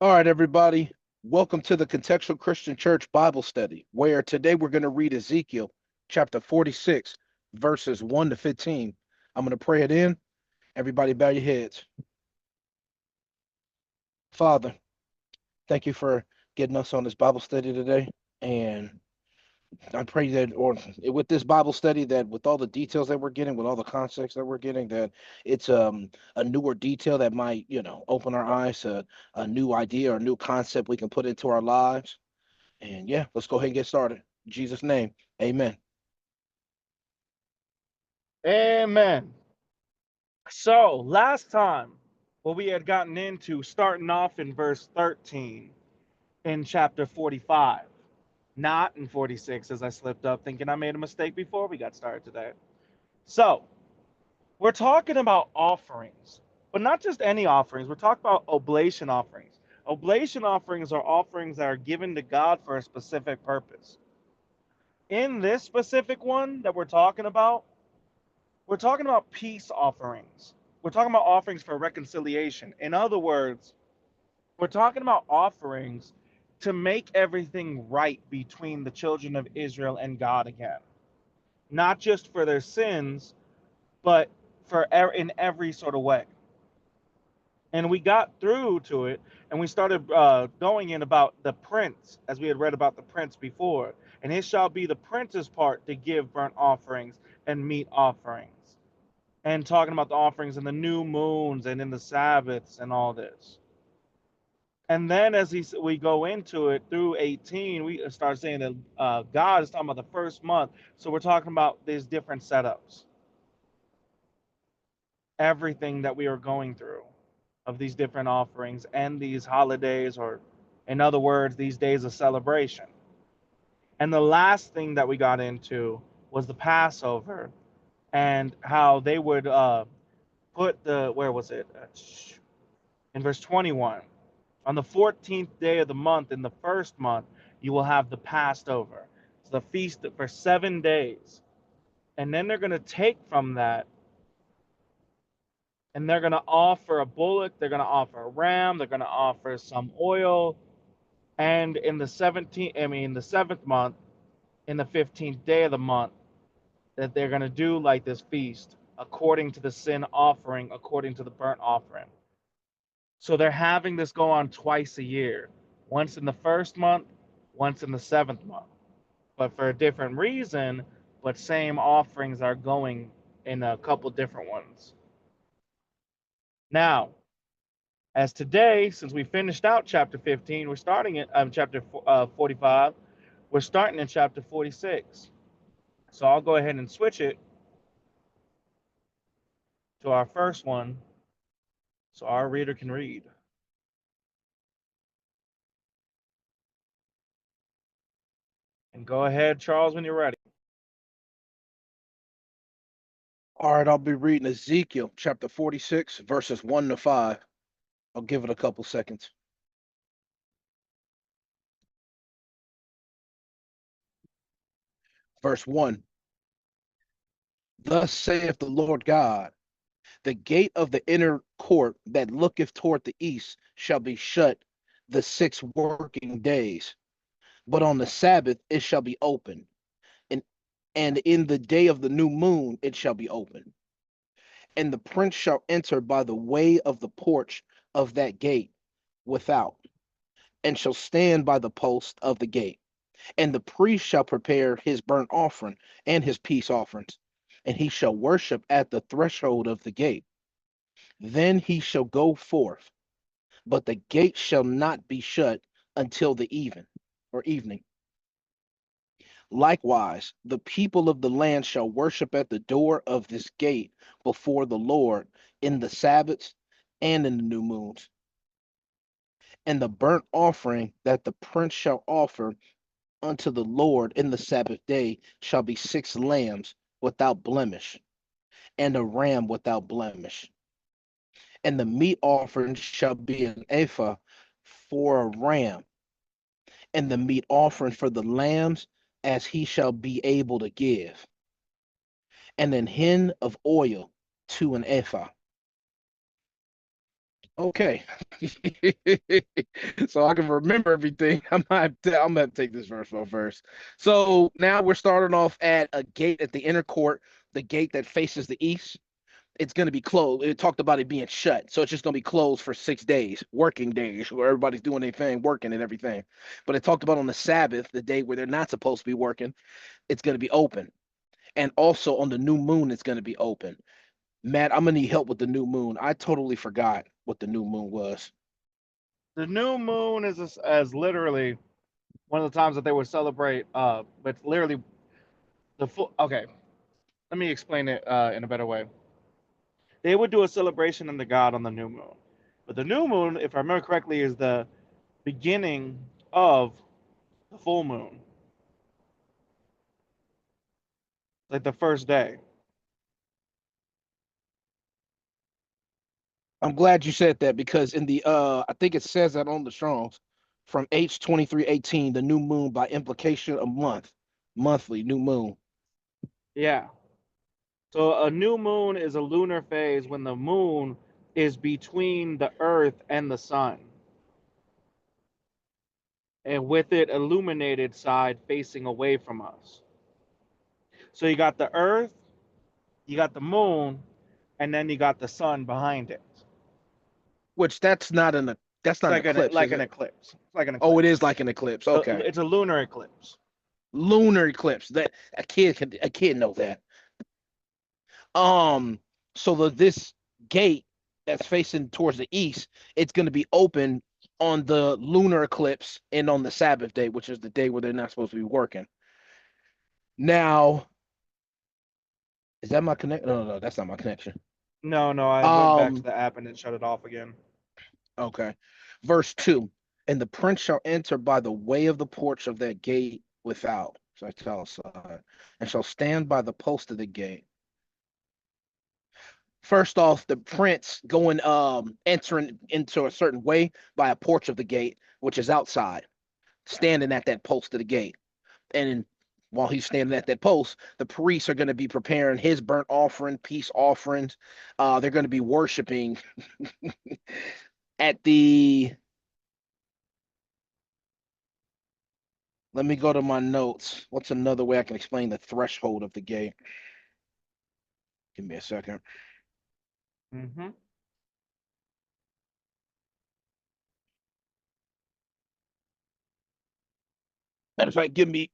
All right, everybody. Welcome to the Contextual Christian Church Bible Study, where today we're going to read Ezekiel chapter 46, verses 1 to 15. I'm going to pray it in. Everybody, bow your heads. Father, thank you for getting us on this Bible study today. And I pray that, or with this Bible study, that with all the details that we're getting, with all the context that we're getting, that it's a newer detail that might, open our eyes to a new idea or a new concept we can put into our lives. And yeah, let's go ahead and get started. In Jesus' name, amen. Amen. So, last time, what we had gotten into, starting off in verse 13 in chapter 45, not in 46, as I slipped up thinking I made a mistake before we got started today. So, we're talking about offerings, but not just any offerings. We're talking about oblation offerings. Oblation offerings are offerings that are given to God for a specific purpose. In this specific one that we're talking about peace offerings. We're talking about offerings for reconciliation. In other words, we're talking about offerings to make everything right between the children of Israel and God again. Not just for their sins, but in every sort of way. And we got through to it, and we started going in about the prince, as we had read about the prince before. And it shall be the prince's part to give burnt offerings and meat offerings, and talking about the offerings and the new moons and in the Sabbaths and all this. And then we go into it through 18, we start saying that God is talking about the first month. So we're talking about these different setups, everything that we are going through of these different offerings and these holidays, or in other words, these days of celebration. And the last thing that we got into was the Passover and how they would put where was it? In verse 21, on the 14th day of the month, in the first month, you will have the Passover. It's the feast for 7 days. And then they're going to take from that and they're going to offer a bullock, they're going to offer a ram, they're going to offer some oil. And in the seventh month, in the 15th day of the month, that they're going to do like this feast according to the sin offering, according to the burnt offering. So they're having this go on twice a year, once in the first month, once in the seventh month, but for a different reason, but same offerings are going in a couple different ones. Now, as today, since we finished out chapter 15, we're starting at chapter 45, we're starting in chapter 46. So I'll go ahead and switch it to our first one so our reader can read. And go ahead, Charles, when you're ready. All right, I'll be reading Ezekiel chapter 46, verses 1 to 5. I'll give it a couple seconds. Verse 1. Thus saith the Lord God, the gate of the inner court that looketh toward the east shall be shut the 6 working days, but on the Sabbath it shall be open, and in the day of the new moon it shall be open. And the prince shall enter by the way of the porch of that gate without, and shall stand by the post of the gate. And the priest shall prepare his burnt offering and his peace offerings, and he shall worship at the threshold of the gate. Then he shall go forth, but the gate shall not be shut until the evening. Likewise, the people of the land shall worship at the door of this gate before the Lord in the Sabbaths and in the new moons. And the burnt offering that the prince shall offer unto the Lord in the Sabbath day shall be 6 lambs without blemish, and a ram without blemish. And the meat offering shall be an ephah for a ram, and the meat offering for the lambs as he shall be able to give, and an hin of oil to an ephah. Okay. So I can remember everything. I'm gonna take this verse one first. So now we're starting off at a gate at the inner court, the gate that faces the east. It's going to be closed. It talked about it being shut. So it's just going to be closed for 6 days, working days, where everybody's doing their thing, working and everything. But it talked about on the Sabbath, the day where they're not supposed to be working, it's going to be open. And also on the new moon, it's going to be open. Matt, I'm going to need help with the new moon. I totally forgot what the new moon was. The new moon is as literally one of the times that they would celebrate. But literally the full. Okay, let me explain it in a better way. They would do a celebration in the god on the new moon, but the new moon, if I remember correctly, is the beginning of the full moon, like the first day. I'm glad you said that because in the I think it says that on the Strongs from H2318, the new moon by implication a month, monthly new moon. Yeah. So a new moon is a lunar phase when the moon is between the earth and the sun, and with it illuminated side facing away from us. So you got the earth, you got the moon, and then you got the sun behind it. Which that's It's not an eclipse, like is an it? eclipse. It's like an Oh, it eclipse. is like an eclipse. Okay. It's a lunar eclipse. Lunar eclipse. That a kid know that. Um, so this gate that's facing towards the east, it's gonna be open on the lunar eclipse and on the Sabbath day, which is the day where they're not supposed to be working. Now, is that my connection? No, that's not my connection. No, no, I went back to Um, the app and it shut it off again. okay. Verse 2. And the prince shall enter by the way of the porch of that gate without, so I tell aside, and shall stand by the post of the gate. First off, the prince going entering into a certain way by a porch of the gate, which is outside, standing at that post of the gate. And while he's standing at that post, the priests are going to be preparing his burnt offering, peace offerings. They're going to be worshiping at the. Let me go to my notes. What's another way I can explain the threshold of the gate? Give me a second. Mm-hmm. Matter of fact, give me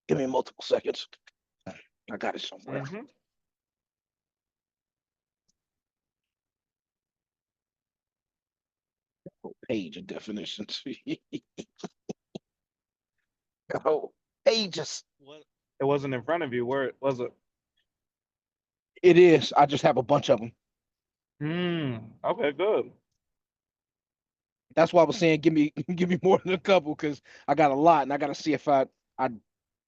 multiple seconds. I got it somewhere. Mm-hmm. Oh, page of definitions. Oh, pages. What? It wasn't in front of you. Where was it? It is. I just have a bunch of them. Okay, good. That's why I was saying give me more than a couple because I got a lot and I got to see if I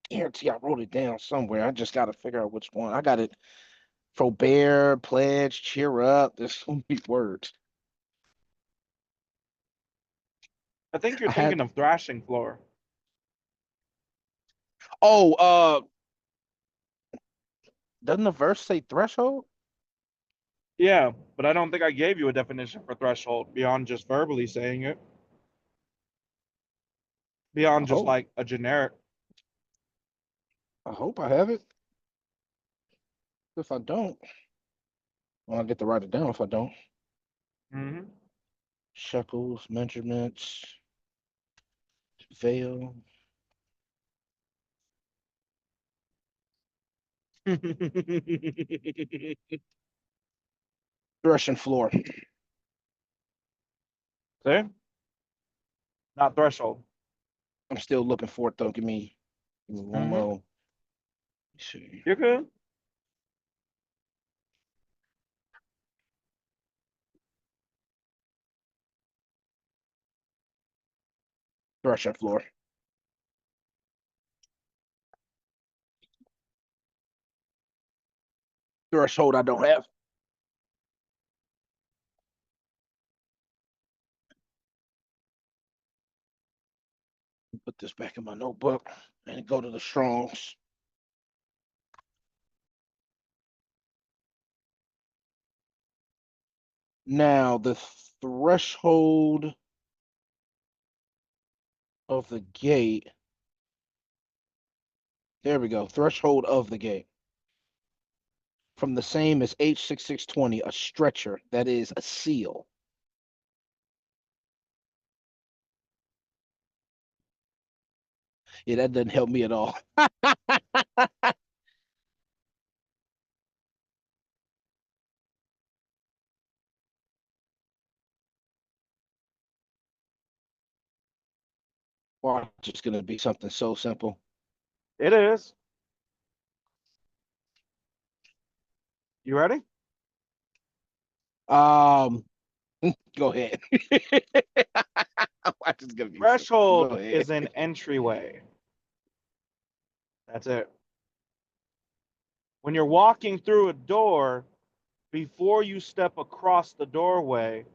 guarantee I wrote it down somewhere. I just got to figure out which one. I got it. Forbear, pledge, cheer up. There's so many words. I think you're I had. thinking of thrashing floor. Oh, doesn't the verse say threshold? Yeah, but I don't think I gave you a definition for threshold beyond just verbally saying it. I Beyond just hope. like a generic. I hope I have it. If I don't, well, I get to write it down. If I don't, Mm-hmm. shekels, measurements, veil, threshing floor. See? Not threshold. I'm still looking for it though. Give me one Mm-hmm. more. Let's see. You're good. Threshing floor. Threshold. I don't have. Put this back in my notebook and go to the Strongs. Now threshold of the gate. There we go. Threshold of the gate. From the same as H6620, a stretcher, that is a seal. Yeah, that doesn't help me at all. Or just gonna be something so simple. It is. You ready? Um, go ahead. Watch it's gonna be simple. Go Threshold ahead. is an entryway. That's it. When you're walking through a door, before you step across the doorway,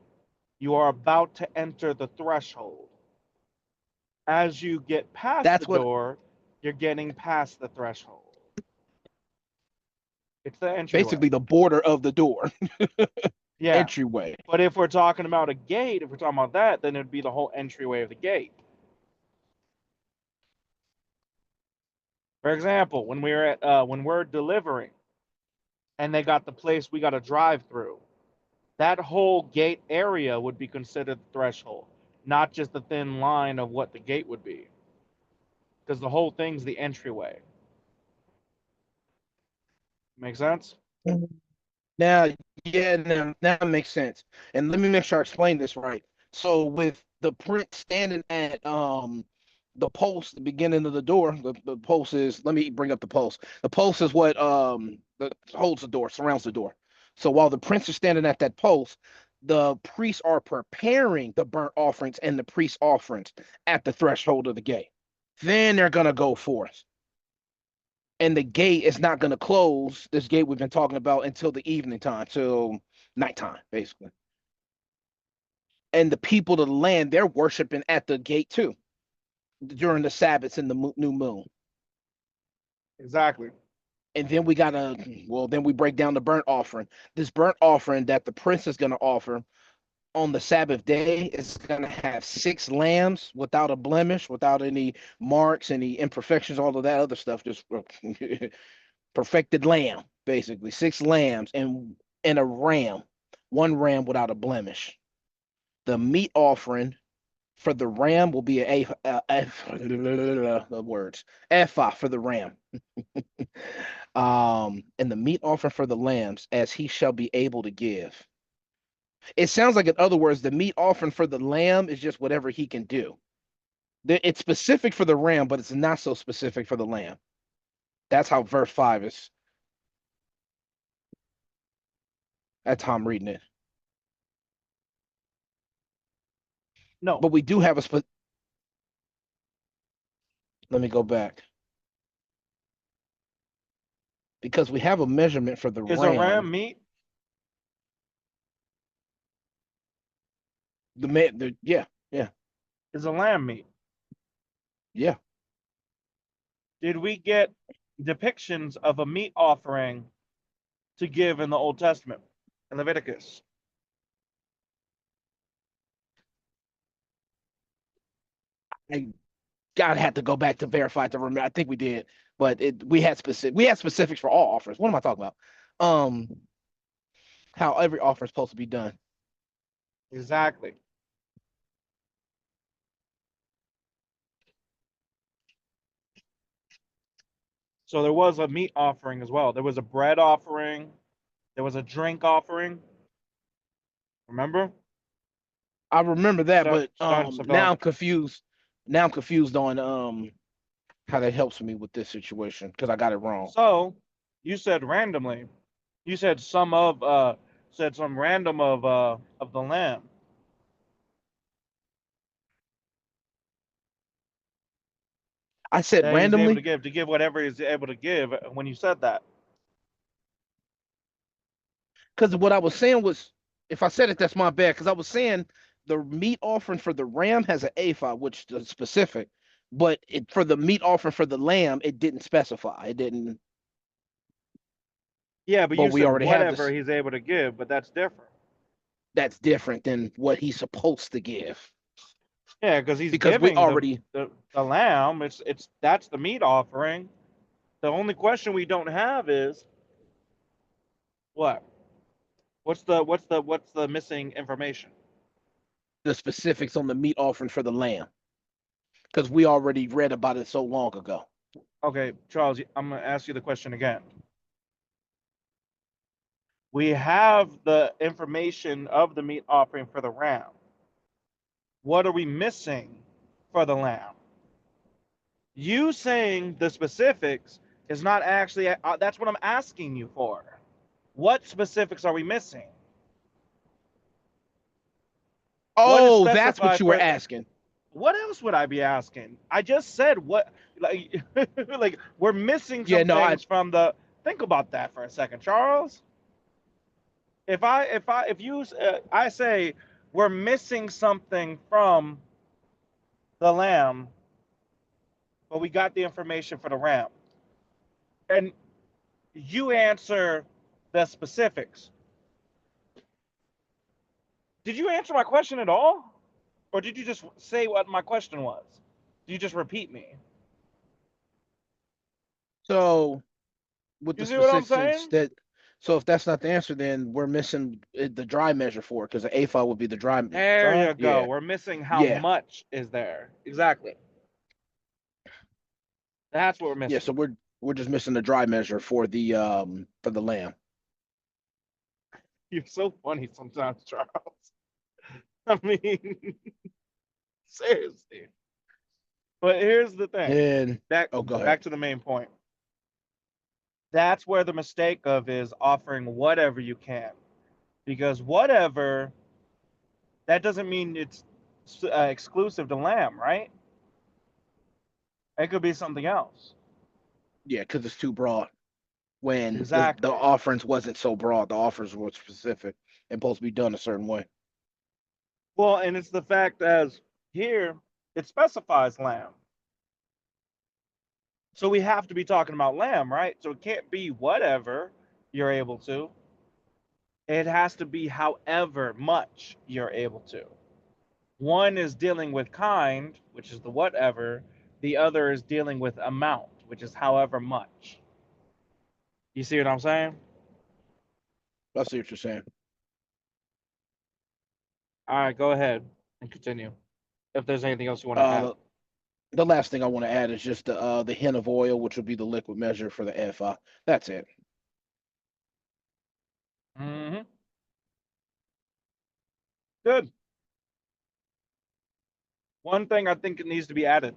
you are about to enter the threshold. As you get past the That's what door, you're getting past the threshold. It's the entryway. basically the border of the door, Yeah. entryway. But if we're talking about a gate, if we're talking about that, then it'd be the whole entryway of the gate. For example, when we're delivering and they got the place we got to drive through, that whole gate area would be considered the threshold, not just the thin line of what the gate would be, because the whole thing's the entryway. Make sense? Now, yeah, now it makes sense. And let me make sure I explain this right. So with the print standing at the post, the beginning of the door, the post is, let me bring up the post. The post is what holds the door, surrounds the door. So while the prints are standing at that post, the priests are preparing the burnt offerings and the priest offerings at the threshold of the gate. Then they're gonna go forth, and the gate is not going to close, this gate we've been talking about, until the evening time, till nighttime basically. And the people of the land, they're worshiping at the gate too during the Sabbaths and the new moon. Exactly. And then we gotta, well, then we break down the burnt offering. This burnt offering that the prince is going to offer on the Sabbath day is going to have 6 lambs without a blemish, without any marks, any imperfections, all of that other stuff, just perfected lamb, basically 6 lambs and a ram, 1 ram without a blemish. The meat offering for the ram will be the words ephah for the ram. And the meat offering for the lambs, as he shall be able to give. It sounds like, in other words, the meat offering for the lamb is just whatever he can do. It's specific for the ram, but it's not so specific for the lamb. That's how verse 5 is. That's how I'm reading it. No. But we do have a let me go back, because we have a measurement for the Is a ram. ram meat? Yeah, yeah, Is a lamb meat? yeah. Did we get depictions of a meat offering to give in the Old Testament in Leviticus? I gotta have to go back to verify to remember. I think we did, but we had specifics for all offers. What am I talking about? Um, how every offer is supposed to be done. Exactly. So there was a meat offering as well. There was a bread offering. There was a drink offering. Remember? I remember that, but Starts now about. I'm confused. Now I'm confused on how that helps me with this situation because I got it wrong. So you said randomly. You said some random of the lamb I said that he's able randomly to give whatever he's able to give when you said that. because what I was saying was, if I said it, that's my bad. Because I was saying the meat offering for the ram has an ephah, which is specific, but for the meat offering for the lamb, it didn't specify. It didn't. Yeah, but But you we said already have whatever this. he's able to give, but that's different. that's different than what he's supposed to give. Yeah, because he's Because we giving already the lamb. It's that's the meat offering. The only question we don't have is what? What's the missing information? the specifics on the meat offering for the lamb. Because we already read about it so long ago. Okay, Charles, I'm gonna ask you the question again. We have the information of the meat offering for the ram. What are we missing for the lamb? You saying the specifics is not actually, that's what I'm asking you for. What specifics are we missing? What is Oh, that's what specified you were for? asking. What else would I be asking? I just said what, like, like we're missing Yeah, some no, I things from the. Think about that for a second, Charles. If I say we're missing something from the lamb, but we got the information for the ram, and you answer the specifics. Did you answer my question at all? Or did you just say what my question was? Did you just repeat me? so with You the see what I'm specifics saying? that so if that's not the answer, then we're missing the dry measure for it because the AFA would be the dry. There Dry, you go. yeah, We're missing how yeah, much is there. Exactly. That's what we're yeah. missing. So we're just missing the dry measure for the lamb. You're so funny sometimes, Charles. I mean, seriously. But here's the thing. And Back oh, go ahead. back to the main point. That's where the mistake of is offering whatever you can. Because whatever, that doesn't mean it's exclusive to lamb, right? It could be something else. Yeah, because it's too broad. When the Exactly. offerings wasn't so broad, the offers were specific and supposed to be done a certain way. Well, and it's the fact as here it specifies lamb. So we have to be talking about lamb, right? So it can't be whatever you're able to. It has to be however much you're able to. One is dealing with kind, which is the whatever. The other is dealing with amount, which is however much. You see what I'm saying? I see what you're saying. All right, go ahead and continue. If there's anything else you want to add. Uh, the last thing I want to add is just the hin of oil, which would be the liquid measure for the FI. That's it. Mm-hmm. Good. One thing I think it needs to be added.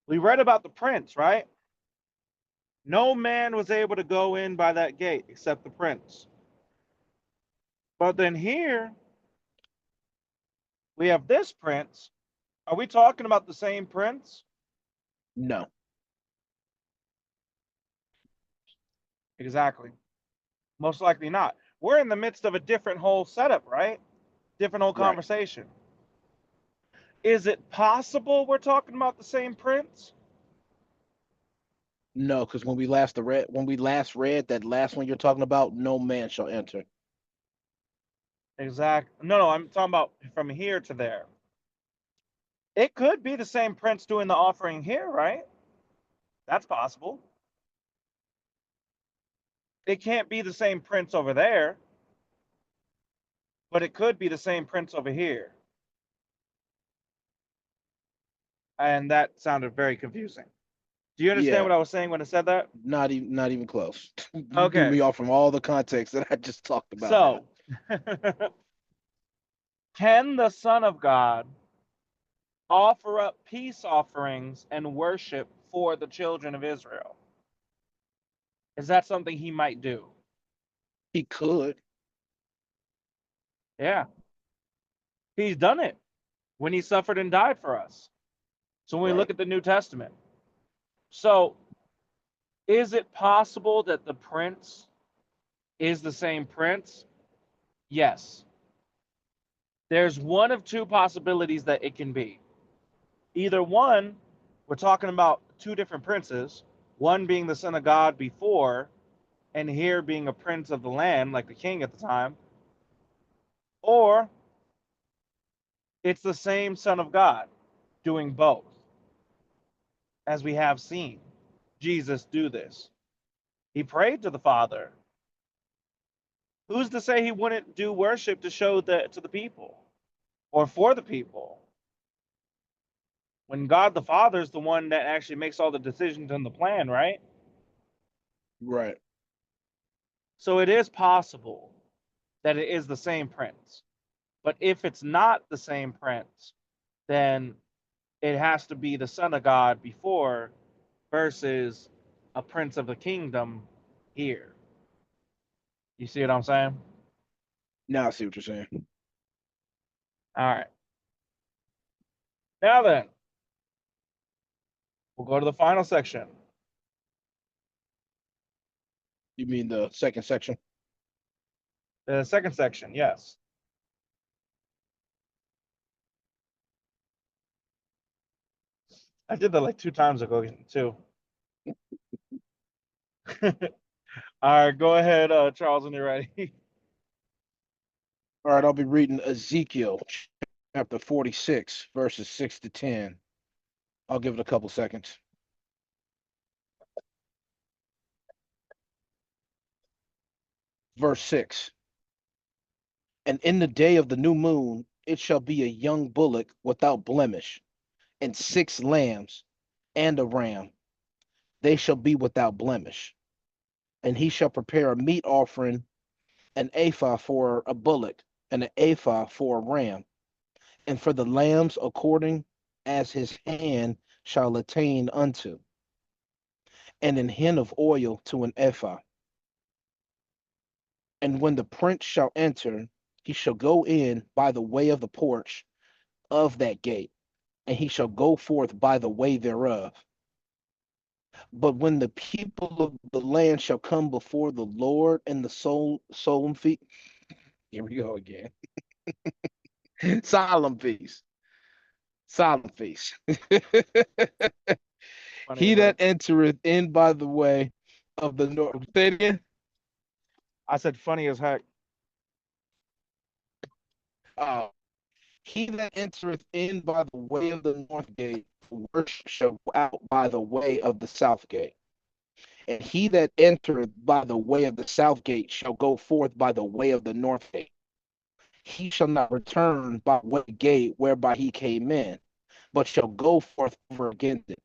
We read about the prince, right? No man was able to go in by that gate except the prince. But then here we have this prince. Are we talking about the same prince? No, Exactly. Most likely not. We're in the midst of a different whole setup, right? Different whole right. conversation. Is it possible we're talking about the same prince? No, because when we last read that last one you're talking about, no man shall enter. Exactly. No, I'm talking about from here to there. It could be the same prince doing the offering here, right? That's possible. It can't be the same prince over there, but it could be the same prince over here. And that sounded very confusing. Do you understand Yeah, what I was saying when I said that? not even close. You threw Okay. me off from all the context that I just talked about now. So, can the Son of God offer up peace offerings and worship for the children of Israel? Is that something he might do? He could, Yeah. He's done it when he suffered and died for us. So when we right? look at the New Testament, so is it possible that the prince is the same prince? Yes. There's one of two possibilities that it can be. Either one, we're talking about two different princes, one being the Son of God before, and here being a prince of the land, like the king at the time, or it's the same Son of God doing both, as we have seen Jesus do this. He prayed to the Father. Who's to say he wouldn't do worship to show that to the people or for the people? When God the Father is the one that actually makes all the decisions in the plan, right? Right. So it is possible that it is the same prince. But if it's not the same prince, then it has to be the Son of God before versus a prince of the kingdom here. You see what I'm saying? Now I see what you're saying. All right. Now then, we'll go to the final section. You mean the second section? The second section, yes. I did that like 2 times ago, too. All right, go ahead, Charles, when you're ready. All right, I'll be reading Ezekiel chapter 46, verses 6 to 10. I'll give it a couple seconds. Verse 6. And in the day of the new moon, it shall be a young bullock without blemish, and 6 lambs, and a ram. They shall be without blemish. And he shall prepare a meat offering, an ephah for a bullock, and an ephah for a ram, and for the lambs according as his hand shall attain unto, and an hin of oil to an ephah. And when the prince shall enter, he shall go in by the way of the porch of that gate, and he shall go forth by the way thereof. But when the people of the land shall come before the Lord in the solemn feast, here we go again. Solemn feast, solemn feast. Funny He as heck. that entereth in by the way of the north. Say it again. I said funny as heck. Uh, he that entereth in by the way of the north gate, worship shall go out by the way of the south gate. And he that entereth by the way of the south gate shall go forth by the way of the north gate. He shall not return by what gate whereby he came in, but shall go forth over against it.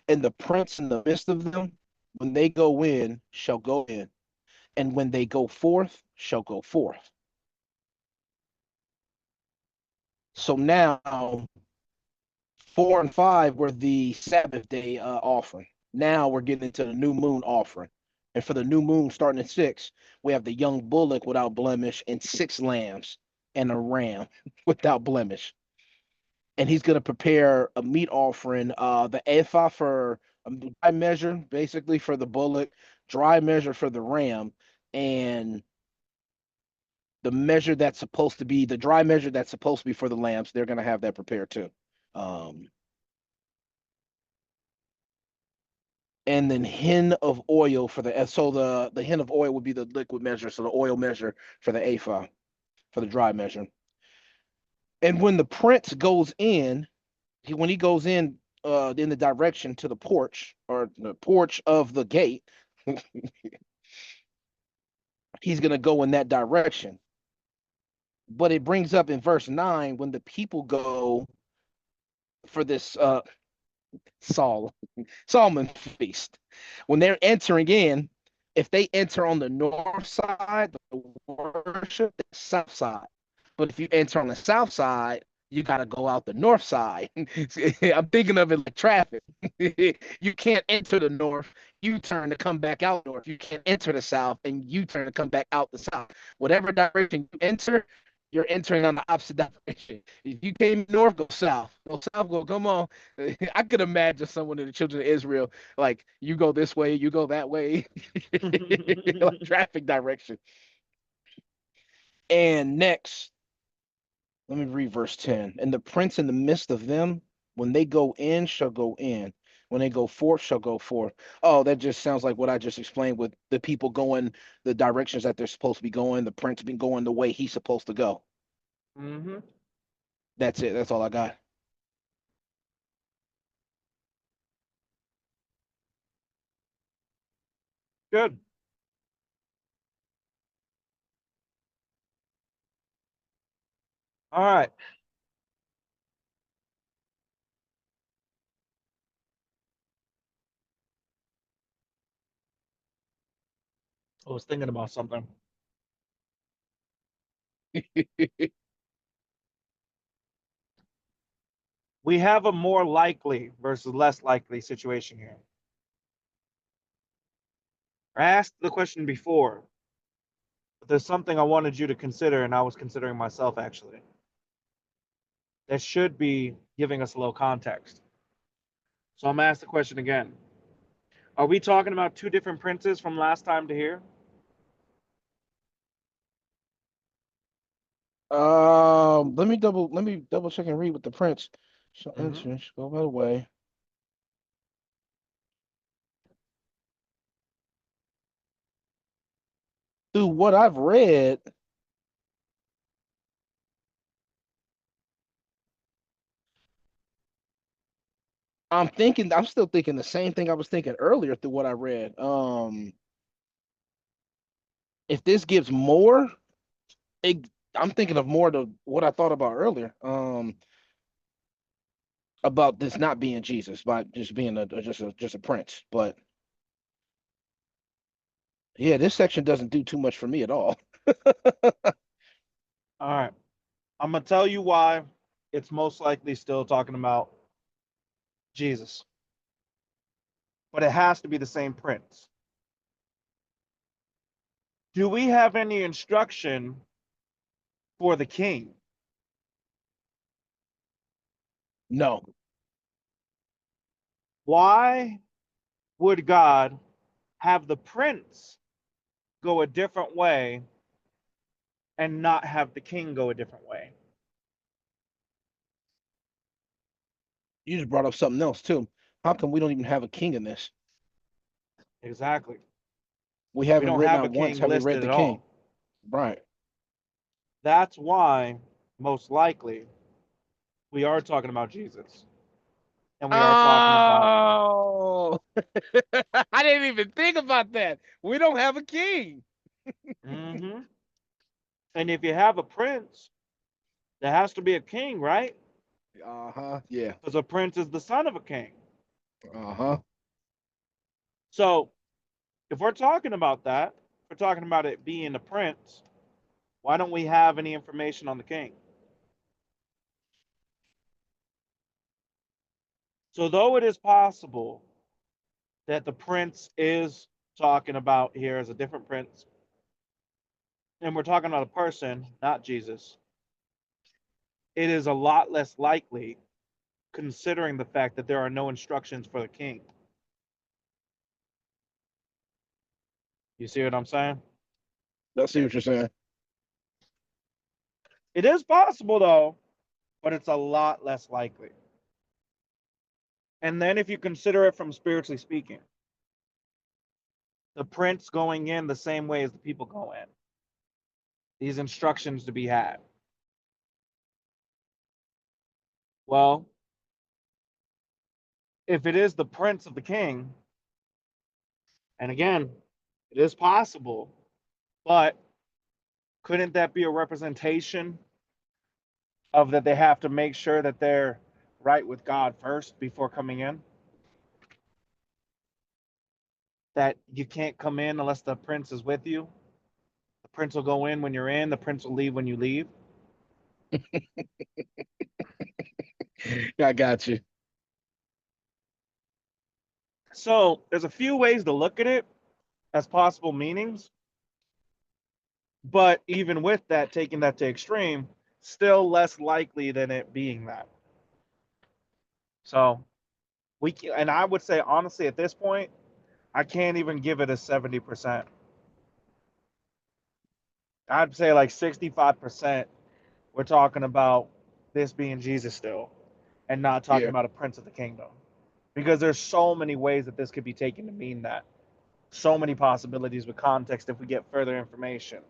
And the prince in the midst of them, when they go in, shall go in, and when they go forth, shall go forth. So now 4 and 5 were the Sabbath day offering. Now we're getting into the new moon offering. And for the new moon starting at 6, we have the young bullock without blemish and 6 lambs and a ram without blemish. And he's going to prepare a meat offering, the ephah for a dry measure, basically for the bullock, dry measure for the ram, and the measure that's supposed to be the dry measure that's supposed to be for the lambs. They're going to have that prepared too. Um, and then hin of oil for the hin of oil would be the liquid measure, so the oil measure for the ephah for the dry measure. And when the prince goes in, when he goes in the direction to the porch or the porch of the gate, he's going to go in that direction. But it brings up in verse 9 when the people go for this Saul Solomon feast. When they're entering in, if they enter on the north side, the worship the south side. But if you enter on the south side, you got to go out the north side. I'm thinking of it like traffic. You can't enter the north, you turn to come back out north. You can't enter the south and you turn to come back out the south. Whatever direction you enter, you're entering on the opposite direction. If you came north, go south. Go south, go, come on. I could imagine someone in the children of Israel, like, you go this way, you go that way, like traffic direction. And next, let me read verse 10. And the prince in the midst of them, when they go in, shall go in. When they go forth, shall go forth. Oh, that just sounds like what I just explained with the people going the directions that they're supposed to be going, the prince been going the way he's supposed to go. Mm-hmm. That's it. That's all I got. Good. All right. I was thinking about something. We have a more likely versus less likely situation here. I asked the question before, but there's something I wanted you to consider, and I was considering myself actually. That should be giving us a little context. So I'm gonna ask the question again. Are we talking about two different princes from last time to here? Let me double check and read with the prince. So Mm-hmm. enter, go by the way. Through what I've read, I'm still thinking the same thing I was thinking earlier through what I read. If this gives more, it, I'm thinking of more to what I thought about earlier. About this not being Jesus, by just being just a prince. But yeah, this section doesn't do too much for me at all. All right. I'm gonna tell you why it's most likely still talking about Jesus, but it has to be the same prince. Do we have any instruction for the king? No, Why would God have the prince go a different way and not have the king go a different way? you just brought up something else too. How come we don't even have a king in this? Exactly. We We haven't don't read have a not once king have we read listed the at king. all. Right. That's why, most likely, we are talking about Jesus. And we are talking about. Oh, I didn't even think about that. We don't have a king. Mm-hmm. And if you have a prince, there has to be a king, right? Uh-huh. Yeah. Because a prince is the son of a king. Uh-huh. So if we're talking about that, if we're talking about it being a prince, why don't we have any information on the king? So though it is possible that the prince is talking about here as a different prince, and we're talking about a person, not Jesus, it is a lot less likely considering the fact that there are no instructions for the king. You see what I'm saying? I see what you're saying. It is possible though, but it's a lot less likely. And then if you consider it from spiritually speaking, the prince going in the same way as the people go in, these instructions to be had. Well, if it is the prince of the king, and again, it is possible, but couldn't that be a representation of that they have to make sure that they're right with God first before coming in? That you can't come in unless the prince is with you. The prince will go in when you're in, the prince will leave when you leave. I got you. So there's a few ways to look at it as possible meanings, but even with that, taking that to extreme, still less likely than it being that. So and I would say honestly at this point, I can't even give it a 70%. I'd say like 65%. We're talking about this being Jesus still, and not talking Yeah. about a prince of the kingdom. because there's so many ways that this could be taken to mean that. So many possibilities with context if we get further information.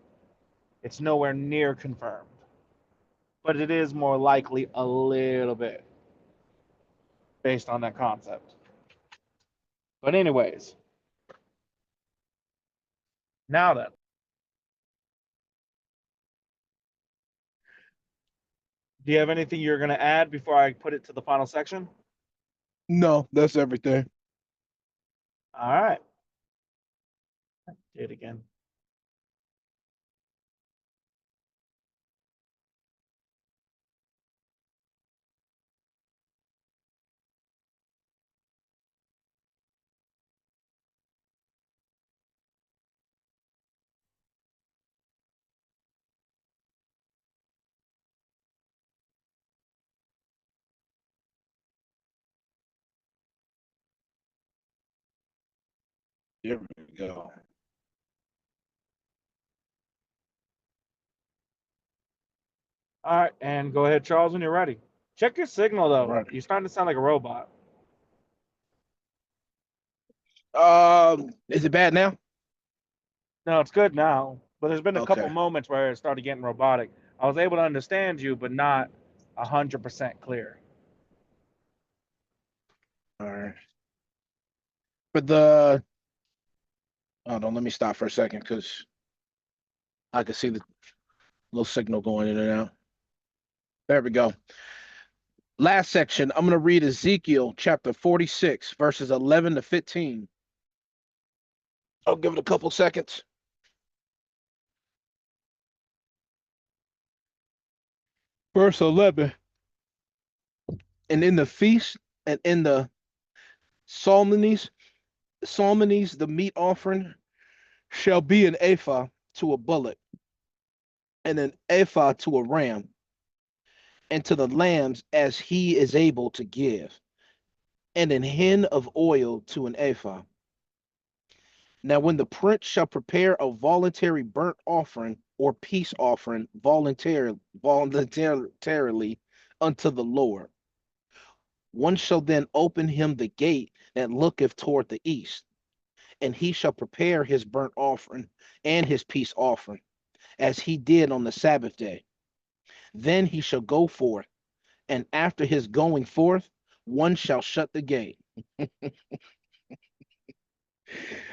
It's nowhere near confirmed, but it is more likely a little bit based on that concept. But anyways, now then, do you have anything you're going to add before I put it to the final section? No, that's everything. All right. Do it again. There we go. All right, and go ahead, Charles, when you're ready. Check your signal All though. right. You're starting to sound like a robot. Is it bad now? No, it's good now, but there's been a couple Okay. moments where it started getting robotic. I was able to understand you, but not 100% clear. All right. For the hold on, let me stop for a second because I can see the little signal going in and out. There we go. Last section. I'm going to read Ezekiel chapter 46, verses 11 to 15. I'll give it a couple seconds. Verse 11. And in the feast and in the solemnities, the meat offering shall be an ephah to a bullock, and an ephah to a ram, and to the lambs as he is able to give, and an hin of oil to an ephah. Now, when the prince shall prepare a voluntary burnt offering or peace offering voluntarily unto the Lord, one shall then open him the gate that looketh toward the east, and he shall prepare his burnt offering and his peace offering, as he did on the Sabbath day. Then he shall go forth, and after his going forth, one shall shut the gate.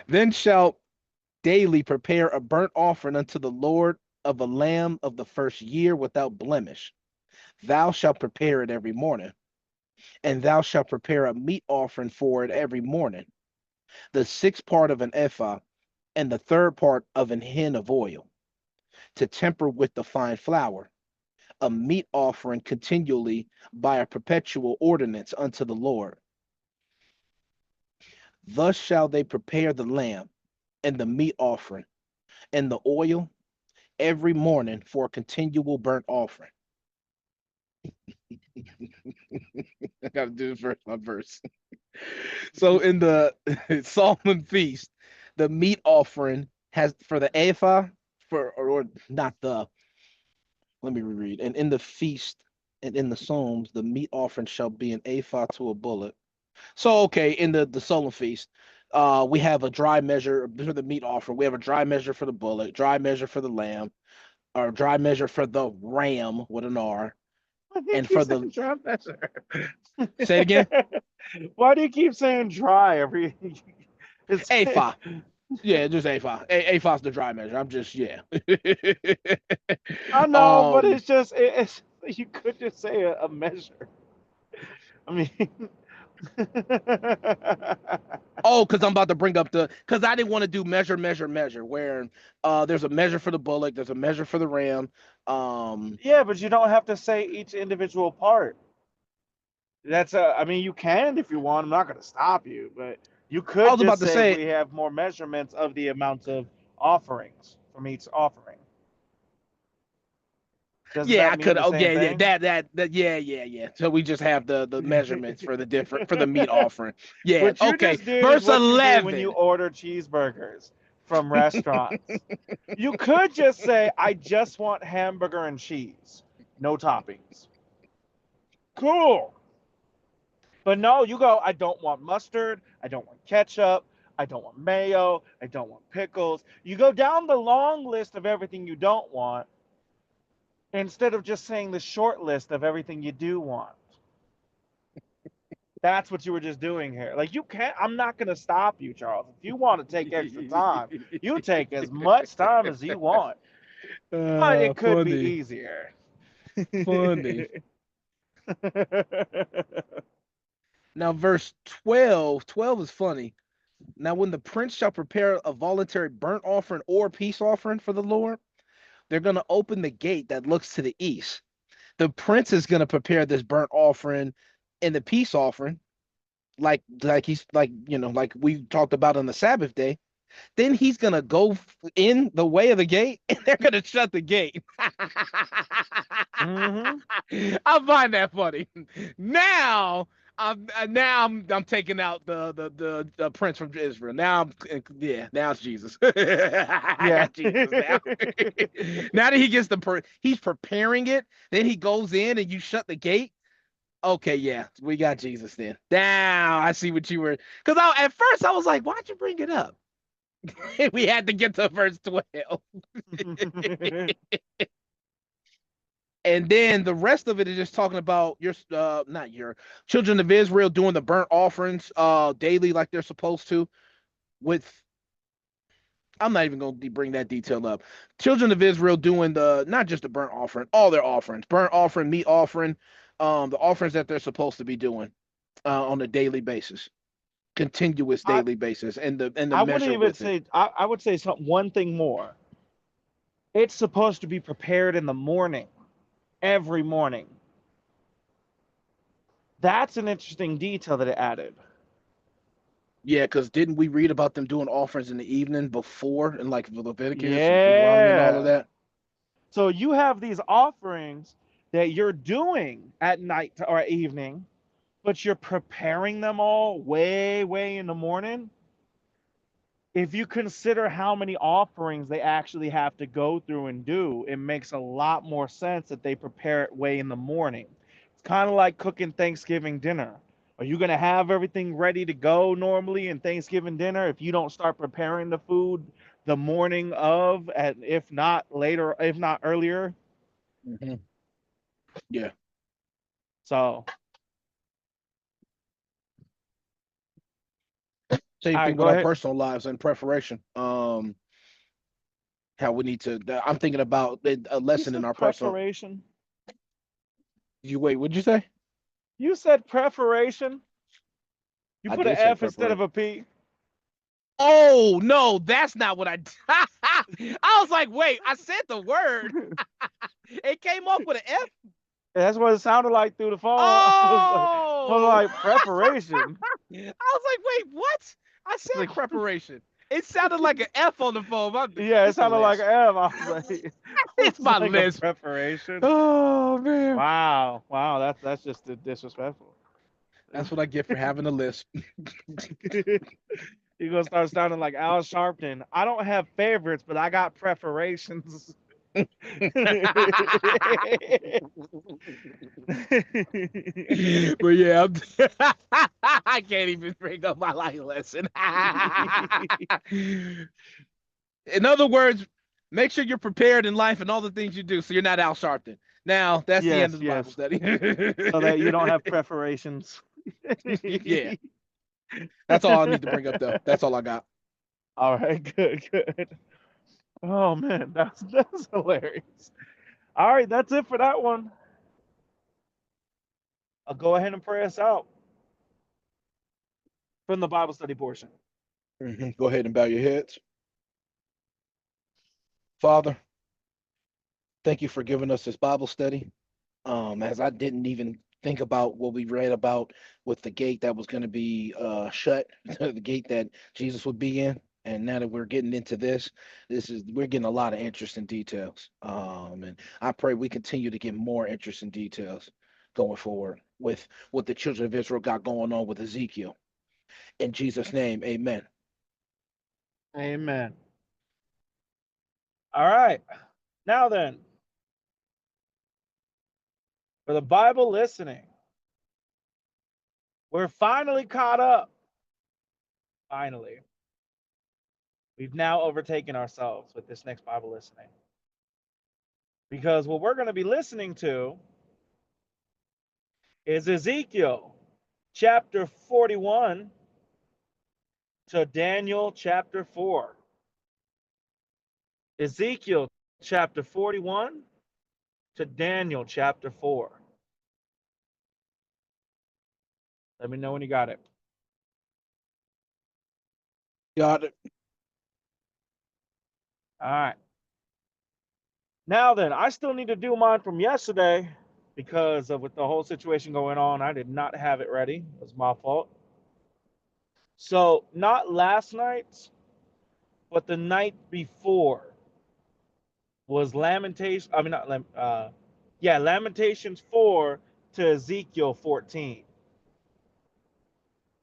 Then shall daily prepare a burnt offering unto the Lord of a lamb of the first year without blemish. Thou shalt prepare it every morning, and thou shalt prepare a meat offering for it every morning, the sixth part of an ephah, and the third part of an hin of oil, to temper with the fine flour, a meat offering continually by a perpetual ordinance unto the Lord. Thus shall they prepare the lamb and the meat offering and the oil every morning for a continual burnt offering. I got to do this verse by verse. So in the Solomon feast, the meat offering has for the ephah or not the. Let me reread. And in the feast and in the psalms, the meat offering shall be an ephah to a bullock. So okay, in the Solomon feast, we have a dry measure for the meat offering. We have a dry measure for the bullock, dry measure for the lamb, or dry measure for the ram with an R, Why do you and keep for saying the dry measure? say it again, Why do you keep saying dry every? It's ephah. Yeah, just A5. A5's the dry measure. I'm just yeah. I know, but um. it's just it's you could just say a measure. I mean, Oh, because I'm about to bring up the because I didn't want to do measure, where there's a measure for the bullock, there's a measure for the ram. Um yeah, but you don't have to say each individual part. That's a. I mean, you can if you want. I'm not going to stop you, but you I could was just about to say say, we have more measurements of the amounts of offerings from each offering. Doesn't yeah, that I mean could. the Oh, same yeah, thing? yeah. So we just have the measurements for the different for the meat offering. Yeah, What you okay. just did is Verse what you do when you 11. order cheeseburgers from restaurants. You could just say, I just want hamburger and cheese, no toppings. Cool. But no, you go, I don't want mustard, I don't want ketchup, I don't want mayo, I don't want pickles. You go down the long list of everything you don't want instead of just saying the short list of everything you do want. That's what you were just doing here. Like, you can't, I'm not going to stop you, Charles. If you want to take extra time, you take as much time as you want. But it could be Funny, easier. funny. Now, verse 12, 12 is funny. Now, when the prince shall prepare a voluntary burnt offering or peace offering for the Lord, they're going to open the gate that looks to the east. The prince is going to prepare this burnt offering and the peace offering, like he's like like we talked about on the Sabbath day. Then he's gonna go in the way of the gate, and they're gonna shut the gate. Mm-hmm. I find that funny. Now I'm taking out the prince from Israel. Now yeah, now it's Jesus. I Yeah. got Jesus now. Now that he gets he's preparing it, then he goes in and you shut the gate. Okay, yeah, we got Jesus then. Now I see what you were, because at first I was like, why'd you bring it up? We had to get to verse 12. And then the rest of it is just talking about your not your children of Israel doing the burnt offerings daily like they're supposed to. With I'm not even going to bring that detail up. Children of Israel doing the not just the burnt offering, all their offerings, burnt offering, meat offering, the offerings that they're supposed to be doing on a daily basis, continuous I daily basis, and the I wouldn't measure even with it. say I would say something one thing more. It's supposed to be prepared in the morning, every morning. That's an interesting detail that it added. Yeah, because didn't we read about them doing offerings in the evening before in like Leviticus and Deuteronomy and all of Yeah. that? So you have these offerings that you're doing at night or evening, but you're preparing them all way, way in the morning. If you consider how many offerings they actually have to go through and do, it makes a lot more sense that they prepare it way in the morning. It's kind of like cooking Thanksgiving dinner. Are you going to have everything ready to go normally in Thanksgiving dinner if you don't start preparing the food the morning of, and if not later, if not earlier? Hmm. Yeah. So, Same all thing right, with go our ahead. personal lives and preparation. How we need to. I'm thinking about a You lesson in said our personal. preparation. You wait. What'd you say? You said preparation. You I put an did say F instead of preparation. a P. Oh no, that's not what I. I was like, wait. I said the word. It came off with an F. That's what it sounded like through the phone. I was Oh, like preparation. I was like, wait, what? I It's said like, preparation. It sounded like an F on the phone. yeah, it It's a sounded like list. an F. I was like, It's it's my like a list. preparation. Oh man. Wow, wow, that's just disrespectful. That's what I get for having a list. You're gonna start sounding like Al Sharpton. I don't have favorites, but I got preparations. But yeah, I can't even bring up my life lesson. In other words, make sure you're prepared in life and all the things you do so you're not Al Sharpton. Now, that's the end Yes, of the Bible yes. study. So that you don't have preparations. Yeah, that's all I need to bring up, though. That's all I got. All right, good, good. Oh man, that's hilarious. All right, that's it for that one. I'll go ahead and pray us out from the Bible study portion. Mhm. Go ahead and bow your heads. Father, thank you for giving us this Bible study. As I didn't even think about what we read about with the gate that was going to be shut, the gate that Jesus would be in. And now that we're getting into we're getting a lot of interesting details. And I pray we continue to get more interesting details going forward with what the children of Israel got going on with Ezekiel. In Jesus' name, amen. Amen. All right. Now then, for the Bible listening, We're finally caught up. Finally. We've now overtaken ourselves with this next Bible listening. Because what we're going to be listening to is Ezekiel chapter 41 to Daniel chapter 4. Ezekiel chapter 41 to Daniel chapter 4. Let me know when you got it. Got it. All right. Now then, I still need to do mine from yesterday because of with the whole situation going on. I did not have it ready. It was my fault. So, not last night's, but the night before was Lamentations. I mean, not Lamentations 4 to Ezekiel 14.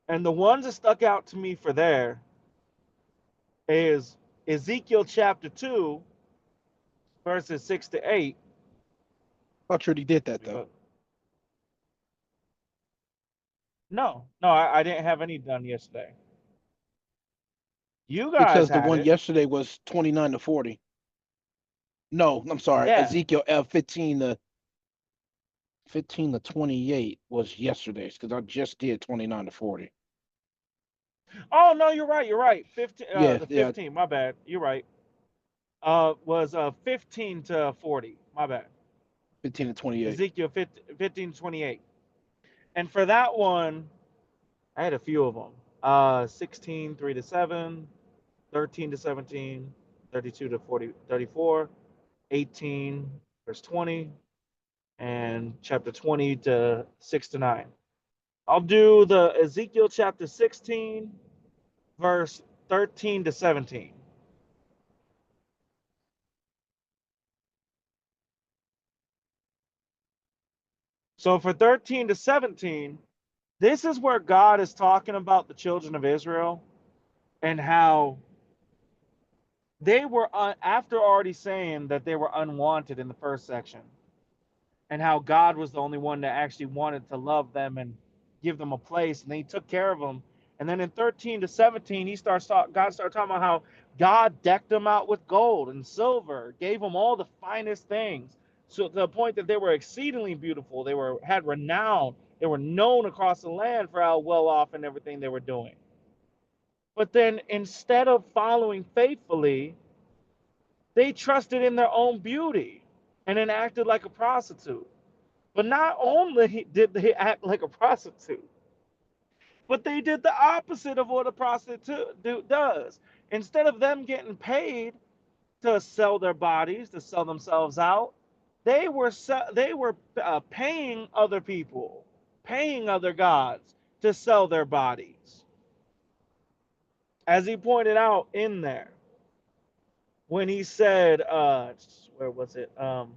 And the ones that stuck out to me for there is Ezekiel chapter 2, verses 6 to 8. Thought you already did that though. No, I didn't have any done yesterday. You guys Because the had one it. yesterday was 29 to 40. No, I'm sorry. Yeah. Ezekiel 15 to 28 was yesterday's because I just did 29 to 40. Oh no, you're right. You're right. 15. Yeah, The yeah, 15. My bad. You're right. Was 15 to 40. My bad. 15 to 28. Ezekiel 15 to 28. And for that one, I had a few of them. 16, 3 to 7, 13 to 17, 32 to 40, 34, 18, verse 20, and chapter 20 to 6 to 9. I'll do the Ezekiel chapter 16, verse 13 to 17. So for 13 to 17, this is where God is talking about the children of Israel and how they were, after already saying that they were unwanted in the first section, and how God was the only one that actually wanted to love them and give them a place, and he took care of them. And then in 13 to 17, God started talking about how God decked them out with gold and silver, gave them all the finest things, so to the point that they were exceedingly beautiful. They had renown. They were known across the land for how well off and everything they were doing. But then instead of following faithfully, they trusted in their own beauty and then acted like a prostitute. But not only did they act like a prostitute, but they did the opposite of what a prostitute does. Instead of them getting paid to sell their bodies, to sell themselves out, they were paying other people, paying other gods to sell their bodies. As he pointed out in there, when he said, where was it? Oh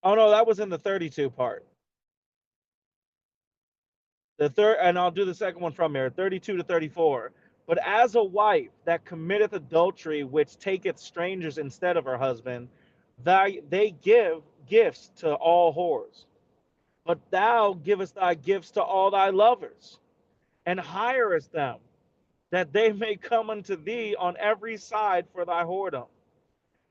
no, that was in the 32 part. The third, and I'll do the second one from here, 32 to 34. But as a wife that committeth adultery, which taketh strangers instead of her husband, they give gifts to all whores. But thou givest thy gifts to all thy lovers, and hirest them, that they may come unto thee on every side for thy whoredom.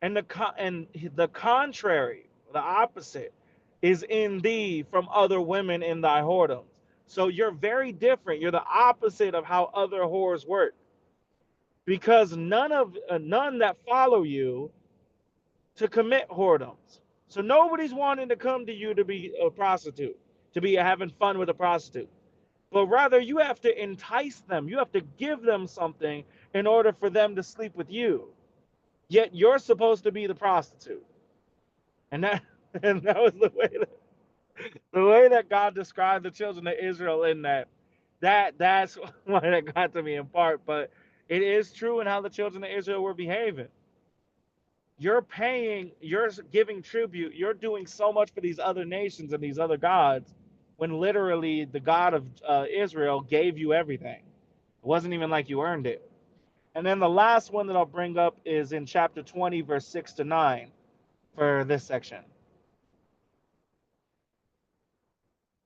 And the contrary, the opposite, is in thee from other women in thy whoredoms. So you're very different. You're the opposite of how other whores work, because none that follow you to commit whoredoms. So nobody's wanting to come to you to be a prostitute, to be having fun with a prostitute. But rather, you have to entice them. You have to give them something in order for them to sleep with you. Yet you're supposed to be the prostitute. And that and that was the way that God described the children of Israel in that's why that got to me in part. But it is true in how the children of Israel were behaving. You're giving tribute, you're doing so much for these other nations and these other gods, when literally the God of Israel gave you everything. It wasn't even like you earned it. And then the last one that I'll bring up is in chapter 20, verse 6 to 9 for this section.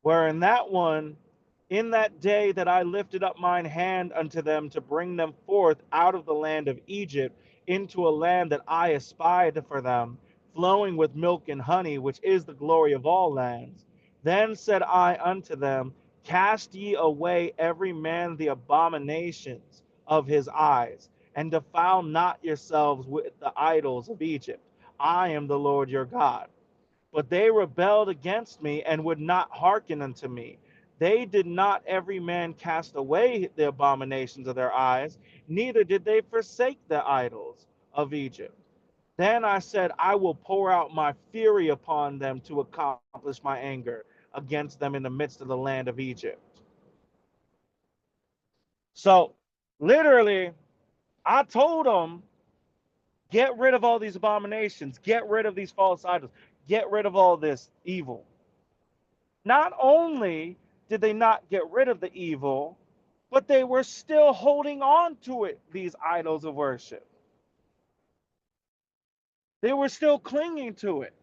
Where in that one, in that day that I lifted up mine hand unto them to bring them forth out of the land of Egypt into a land that I espied for them, flowing with milk and honey, which is the glory of all lands. Then said I unto them, cast ye away every man the abominations of his eyes, and defile not yourselves with the idols of Egypt. I am the Lord your God. But they rebelled against me and would not hearken unto me. They did not every man cast away the abominations of their eyes, neither did they forsake the idols of Egypt. Then I said, I will pour out my fury upon them to accomplish my anger against them in the midst of the land of Egypt. So, literally, I told them, get rid of all these abominations, get rid of these false idols, get rid of all this evil. Not only did they not get rid of the evil, but they were still holding on to it, these idols of worship. They were still clinging to it.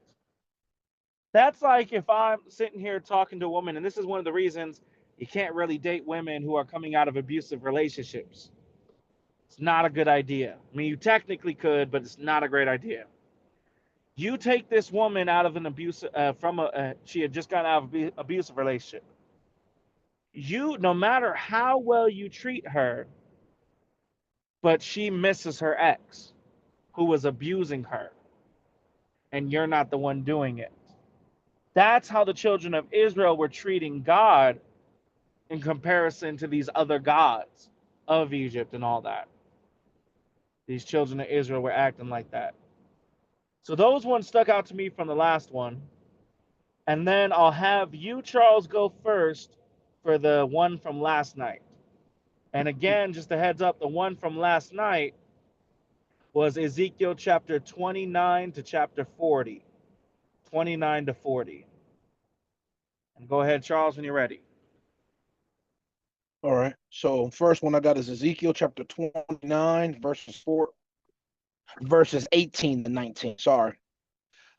That's like if I'm sitting here talking to a woman, and this is one of the reasons you can't really date women who are coming out of abusive relationships. It's not a good idea. I mean, you technically could, but it's not a great idea. You take this woman out of an abusive, she had just gotten out of an abusive relationship. You, no matter how well you treat her, but she misses her ex who was abusing her, and you're not the one doing it. That's how the children of Israel were treating God in comparison to these other gods of Egypt and all that. These children of Israel were acting like that. So those ones stuck out to me from the last one. And then I'll have you, Charles, go first for the one from last night. And again, just a heads up, the one from last night was Ezekiel chapter 29 to chapter 40. 29 to 40. And go ahead, Charles, when you're ready. All right. So first one I got is Ezekiel chapter 29, verses 18 to 19. Sorry.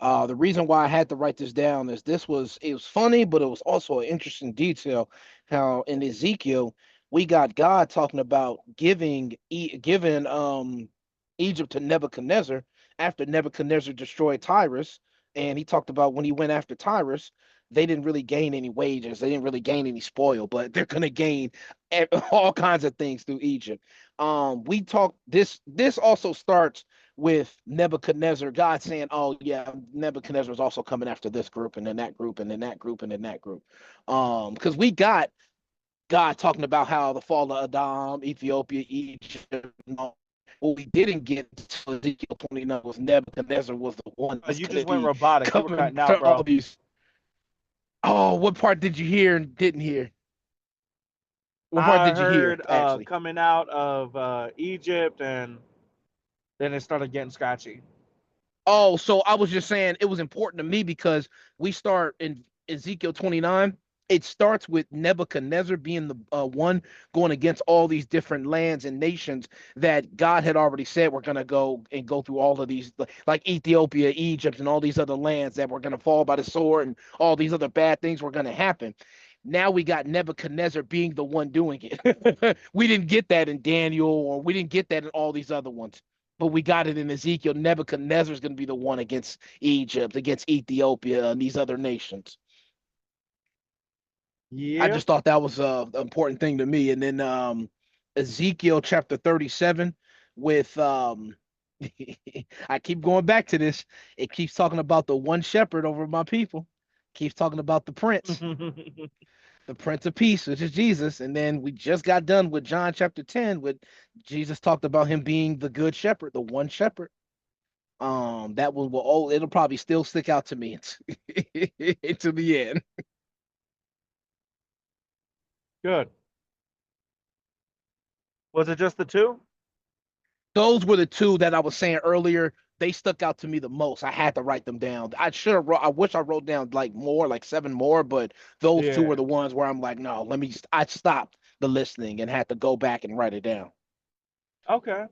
The reason why I had to write this down is it was funny, but it was also an interesting detail. How in Ezekiel we got God talking about giving Egypt to Nebuchadnezzar after Nebuchadnezzar destroyed Tyrus, and he talked about when he went after Tyrus, they didn't really gain any wages, they didn't really gain any spoil, but they're gonna gain all kinds of things through Egypt. We talked this also starts with Nebuchadnezzar, God saying, "Oh yeah, Nebuchadnezzar is also coming after this group, and then that group, and then that group, and then that group." Because we got God talking about how the fall of Adam, Ethiopia, Egypt, and all. What we didn't get to Ezekiel 29 was Nebuchadnezzar was the one that's You going to just went be robotic. You were coming cutting out, for all bro. these. Oh, what part did you hear and didn't hear? What part I did you hear, heard actually? coming out of Egypt, and then it started getting scratchy. Oh, so I was just saying it was important to me because we start in Ezekiel 29. It starts with Nebuchadnezzar being the one going against all these different lands and nations that God had already said we're going to go through all of these, like Ethiopia, Egypt, and all these other lands that were going to fall by the sword and all these other bad things were going to happen. Now we got Nebuchadnezzar being the one doing it. We didn't get that in Daniel, or we didn't get that in all these other ones, but we got it in Ezekiel. Nebuchadnezzar is going to be the one against Egypt, against Ethiopia, and these other nations. I Yeah. just thought that was an important thing to me. And then Ezekiel chapter 37 with I keep going back to this. It keeps talking about the one shepherd over my people. Keeps talking about the Prince of Peace, which is Jesus. And then we just got done with John chapter 10, with Jesus talked about him being the good shepherd, the one shepherd. That one will, oh, it'll probably still stick out to me until the end. Good. Was it just the two? Those were the two that I was saying earlier. They stuck out to me the most. I had to write them down. I should have I wish I wrote down like more, like seven more, but those two were Yeah. the ones where I'm like, no, I stopped the listening and had to go back and write it down. Okay.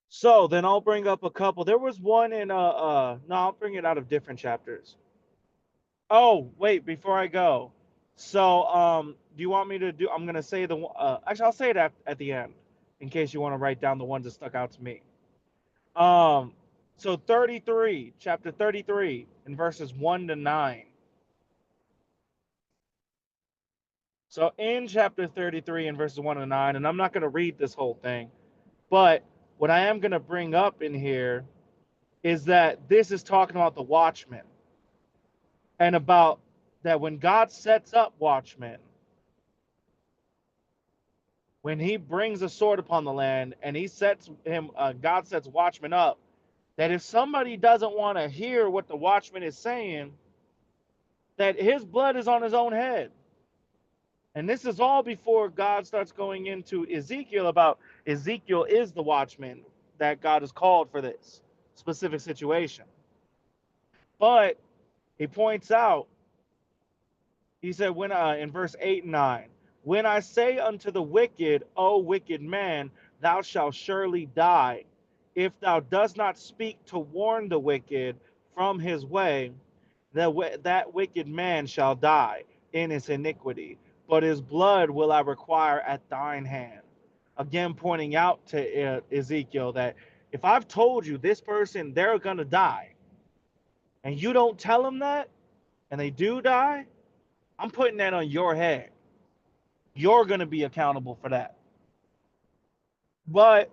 So then I'll bring up a couple. There was one in no, I'll bring it out of different chapters. Oh, wait, before I go. So, do you want me to do? I'm gonna say the. Actually, I'll say it at the end, in case you want to write down the ones that stuck out to me. Um, so 33, chapter 33, in verses 1 to 9. So in chapter 33 in verses 1 to 9, and I'm not gonna read this whole thing, but what I am gonna bring up in here is that this is talking about the watchmen and about that when God sets up watchmen, when he brings a sword upon the land and God sets watchmen up, that if somebody doesn't want to hear what the watchman is saying, that his blood is on his own head. And this is all before God starts going into Ezekiel about Ezekiel is the watchman that God has called for this specific situation. But he points out, he said, when in verse 8 and 9, when I say unto the wicked, O wicked man, thou shalt surely die, if thou dost not speak to warn the wicked from his way, that wicked man shall die in his iniquity, but his blood will I require at thine hand. Again, pointing out to Ezekiel that if I've told you this person, they're going to die, and you don't tell them that, and they do die, I'm putting that on your head. You're going to be accountable for that. But,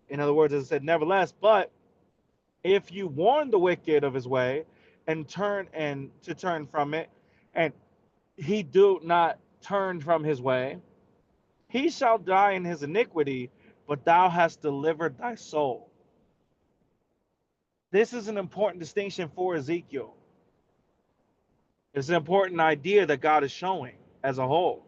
in other words, as I said, nevertheless, but if you warn the wicked of his way and turn from it, and he do not turn from his way, he shall die in his iniquity, but thou hast delivered thy soul. This is an important distinction for Ezekiel. It's an important idea that God is showing as a whole.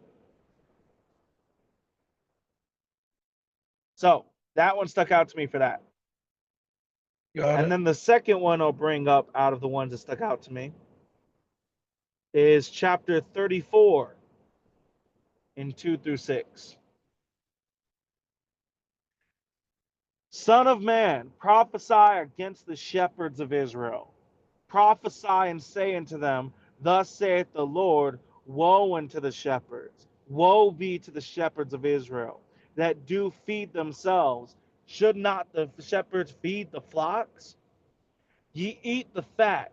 So that one stuck out to me for that. Got And it. then the second one I'll bring up out of the ones that stuck out to me is chapter 34 in 2 through 6. Son of man, prophesy against the shepherds of Israel. Prophesy and say unto them, thus saith the Lord, woe unto the shepherds, woe be to the shepherds of Israel, that do feed themselves. Should not the shepherds feed the flocks? Ye eat the fat,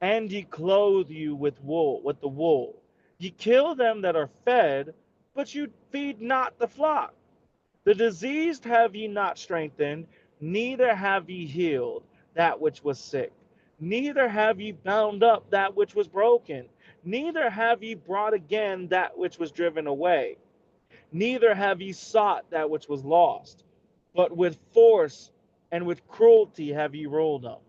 and ye clothe you with the wool. Ye kill them that are fed, but you feed not the flock. The diseased have ye not strengthened, neither have ye healed that which was sick, neither have ye bound up that which was broken, neither have ye brought again that which was driven away, neither have ye sought that which was lost, but with force and with cruelty have ye ruled them.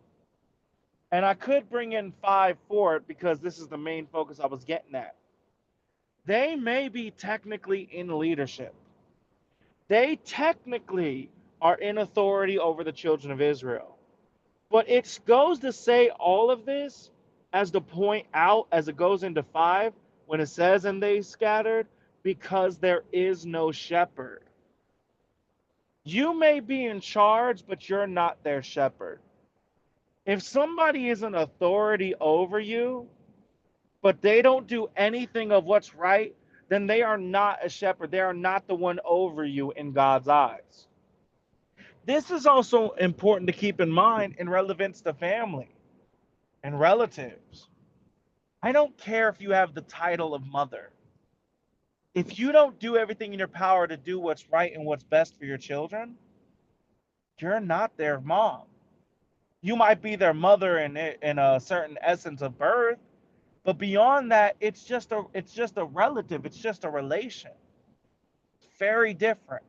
And I could bring in 5 for it because this is the main focus I was getting at. They may be technically in leadership. They technically are in authority over the children of Israel. But it goes to say all of this as to point out as it goes into 5 when it says, and they scattered, because there is no shepherd. You may be in charge, but you're not their shepherd. If somebody is an authority over you, but they don't do anything of what's right, then they are not a shepherd. They are not the one over you in God's eyes. This is also important to keep in mind in relevance to family and relatives. I don't care if you have the title of mother. If you don't do everything in your power to do what's right and what's best for your children, you're not their mom. You might be their mother in a certain essence of birth, but beyond that, it's just a relative. It's just a relation. It's very different.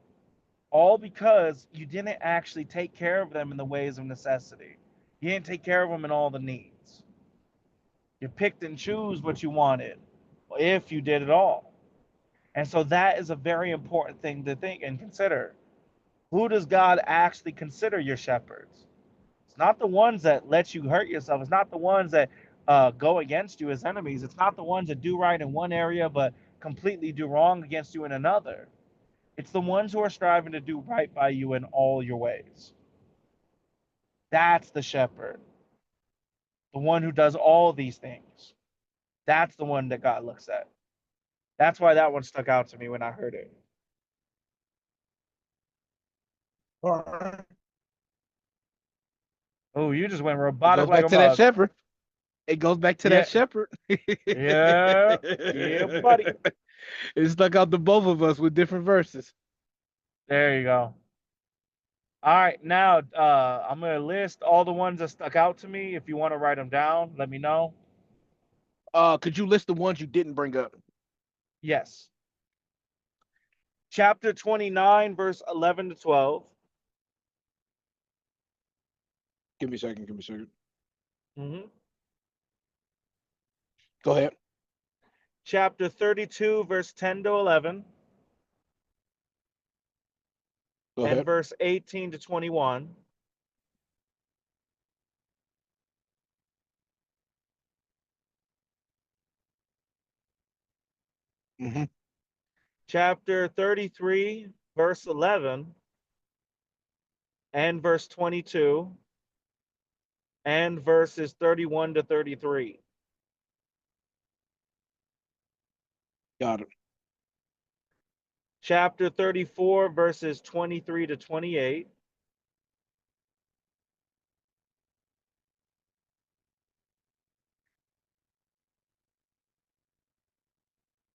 All because you didn't actually take care of them in the ways of necessity. You didn't take care of them in all the needs. You picked and chose what you wanted, if you did at all. And so that is a very important thing to think and consider. Who does God actually consider your shepherds? It's not the ones that let you hurt yourself. It's not the ones that go against you as enemies. It's not the ones that do right in one area but completely do wrong against you in another. It's the ones who are striving to do right by you in all your ways. That's the shepherd, the one who does all these things. That's the one that God looks at. That's why that one stuck out to me when I heard it. All right. Oh, you just went It robotic goes like back a to that mug. shepherd. It goes back to that Yeah, shepherd. yeah, yeah, buddy. It stuck out to both of us with different verses. There you go. All right, now I'm gonna list all the ones that stuck out to me. If you want to write them down, let me know. Could you list the ones you didn't bring up? Yes. Chapter 29, verse 11 to 12. Give me a second. Give me a second. Mm-hmm. Go ahead. Chapter 32, verse 10 to 11, Go and ahead. verse 18 to 21. Mm-hmm. Chapter 33, verse 11, and verse 22, and verses 31 to 33. Got it. Chapter 34, verses 23 to 28.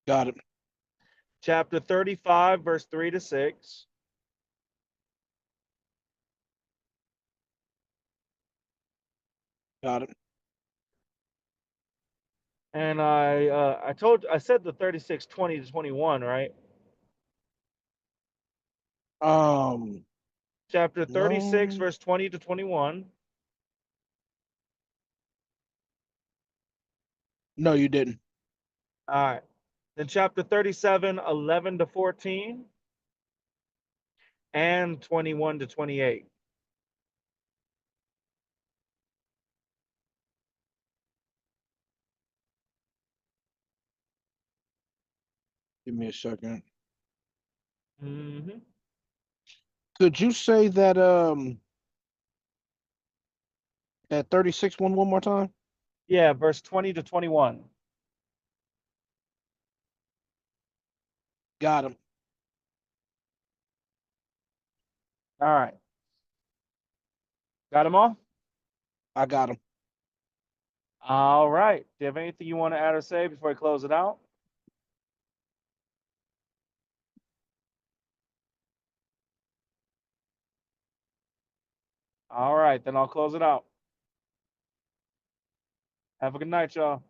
Got it. Chapter 35, verse 3 to 6. Got it. And I said the 36, 20 to 21, right? Um, Chapter 36, no, verse 20 to 21. no, you didn't. All right. Then chapter 37, 11 to 14, and 21 to 28. Give me a second. Mm-hmm. Could you say that 36 one more time? Yeah, verse 20 to 21. Got him. All right. Got them all? I got him. All right. Do you have anything you want to add or say before I close it out? All right. Then I'll close it out. Have a good night, y'all.